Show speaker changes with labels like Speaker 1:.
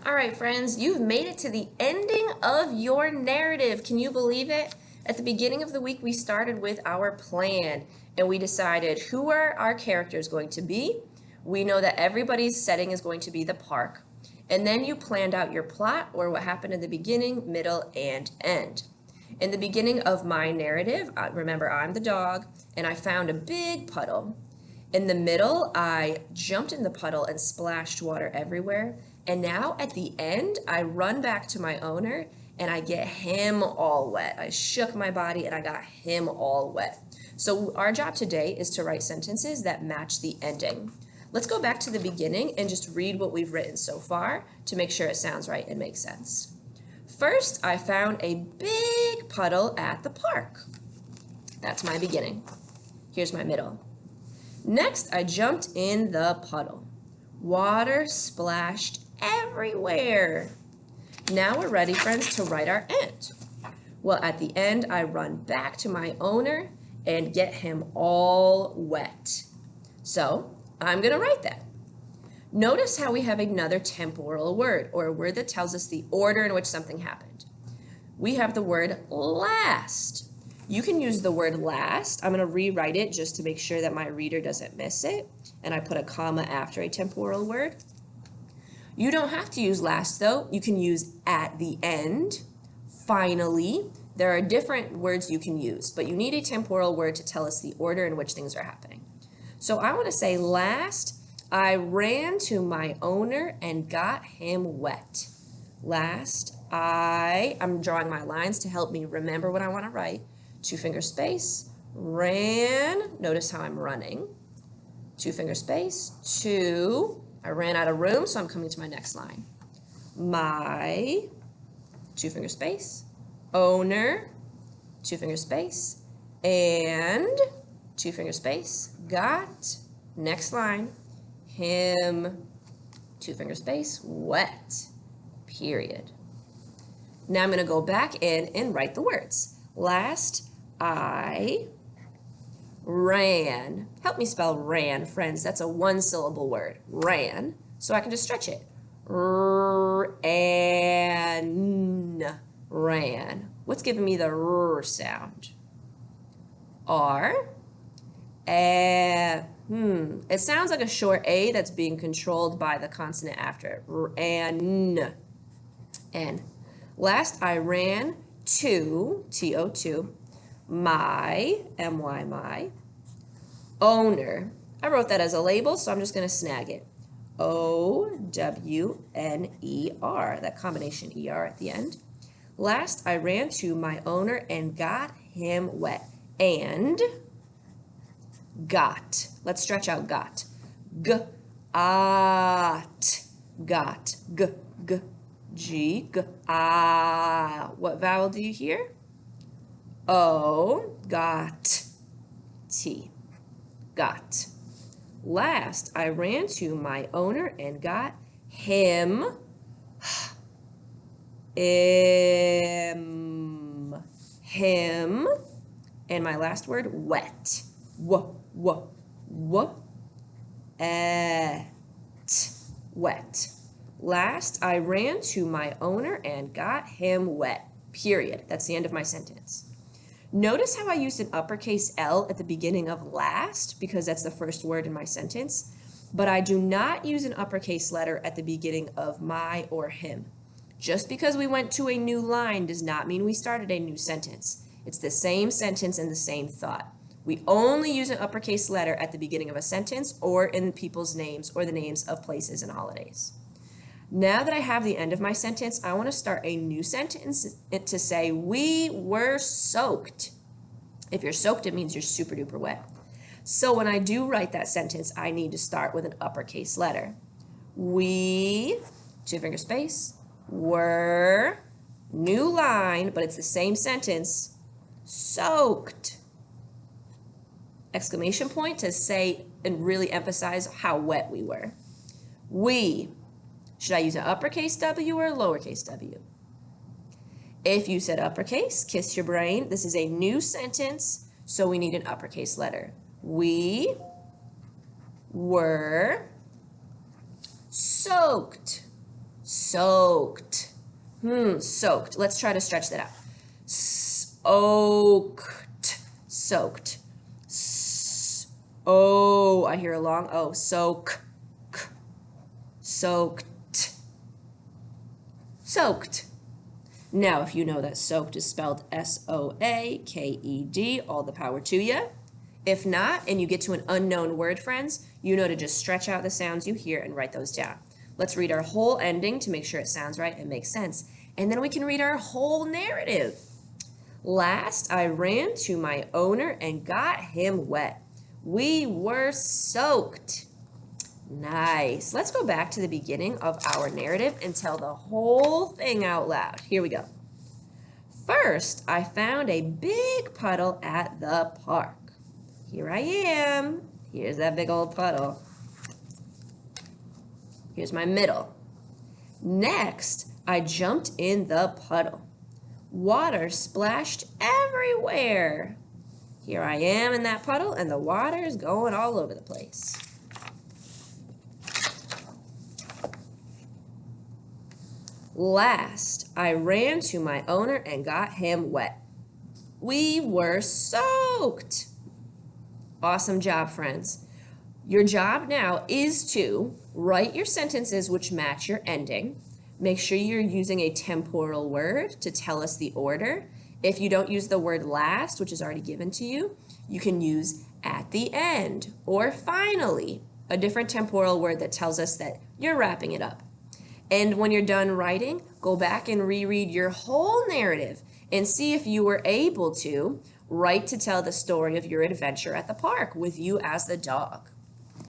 Speaker 1: All right, friends, you've made it to the ending of your narrative. Can you believe it? At the beginning of the week, we started with our plan and we decided who are our characters going to be. We know that everybody's setting is going to be the park. And then you planned out your plot or what happened in the beginning, middle, and end. In the beginning of my narrative, remember I'm the dog, and I found a big puddle. In the middle, I jumped in the puddle and splashed water everywhere. And now at the end, I run back to my owner and I get him all wet. I shook my body and I got him all wet. So our job today is to write sentences that match the ending. Let's go back to the beginning and just read what we've written so far to make sure it sounds right and makes sense. First, I found a big puddle at the park. That's my beginning. Here's my middle. Next, I jumped in the puddle. Water splashed everywhere. Now we're ready, friends, to write our end. Well, at the end, I run back to my owner and get him all wet. So I'm going to write that. Notice how we have another temporal word, or a word that tells us the order in which something happened. We have the word last. You can use the word last. I'm going to rewrite it just to make sure that my reader doesn't miss it. And I put a comma after a temporal word. You don't have to use last though. You can use at the end, finally. There are different words you can use, but you need a temporal word to tell us the order in which things are happening. So I want to say last, I ran to my owner and got him wet. Last, I'm drawing my lines to help me remember what I want to write. 2-finger space, ran, notice how I'm running. 2-finger space, 2, I ran out of room, so I'm coming to my next line. My, 2-finger space, owner, 2-finger space, and 2-finger space, got, next line, him, 2-finger space, wet, period. Now I'm going to go back in and write the words. Last, I ran. Help me spell ran, friends. That's a 1-syllable word. Ran. So I can just stretch it. Ran. What's giving me the r sound? R. It sounds like a short A that's being controlled by the consonant after it. N. Last, I ran to, T-O-2, my, M-Y, my, owner. I wrote that as a label, so I'm just going to snag it. O-W-N-E-R, that combination E-R at the end. Last, I ran to my owner and got him wet. And got. Let's stretch out got. Got. Got. G. What vowel do you hear? O. Got. T. Got. Last, I ran to my owner and got him. Him. And my last word, wet. Wet. Last, I ran to my owner and got him wet. Period. That's the end of my sentence. Notice how I used an uppercase L at the beginning of last, because that's the first word in my sentence, but I do not use an uppercase letter at the beginning of my or him. Just because we went to a new line does not mean we started a new sentence. It's the same sentence and the same thought. We only use an uppercase letter at the beginning of a sentence or in people's names or the names of places and holidays. Now that I have the end of my sentence, I want to start a new sentence to say, we were soaked. If you're soaked, it means you're super duper wet. So when I do write that sentence, I need to start with an uppercase letter. We, 2-finger space, were, new line, but it's the same sentence, soaked. Exclamation point to say and really emphasize how wet we were. We. Should I use an uppercase W or a lowercase w? If you said uppercase, kiss your brain. This is a new sentence, so we need an uppercase letter. We were soaked. Soaked. Soaked. Let's try to stretch that out. Soaked. Soaked. Oh, I hear a long O. Soak. Soaked. Soaked. Now, if you know that soaked is spelled S-O-A-K-E-D, all the power to you. If not, and you get to an unknown word, friends, you know to just stretch out the sounds you hear and write those down. Let's read our whole ending to make sure it sounds right and makes sense. And then we can read our whole narrative. Last, I ran to my owner and got him wet. We were soaked. Nice. Let's go back to the beginning of our narrative and tell the whole thing out loud. Here we go. First, I found a big puddle at the park. Here I am. Here's that big old puddle. Here's my middle. Next, I jumped in the puddle. Water splashed everywhere. Here I am in that puddle, and the water is going all over the place. Last, I ran to my owner and got him wet. We were soaked. Awesome job, friends. Your job now is to write your sentences which match your ending. Make sure you're using a temporal word to tell us the order. If you don't use the word last, which is already given to you, you can use at the end or finally, a different temporal word that tells us that you're wrapping it up. And when you're done writing, go back and reread your whole narrative and see if you were able to write to tell the story of your adventure at the park with you as the dog.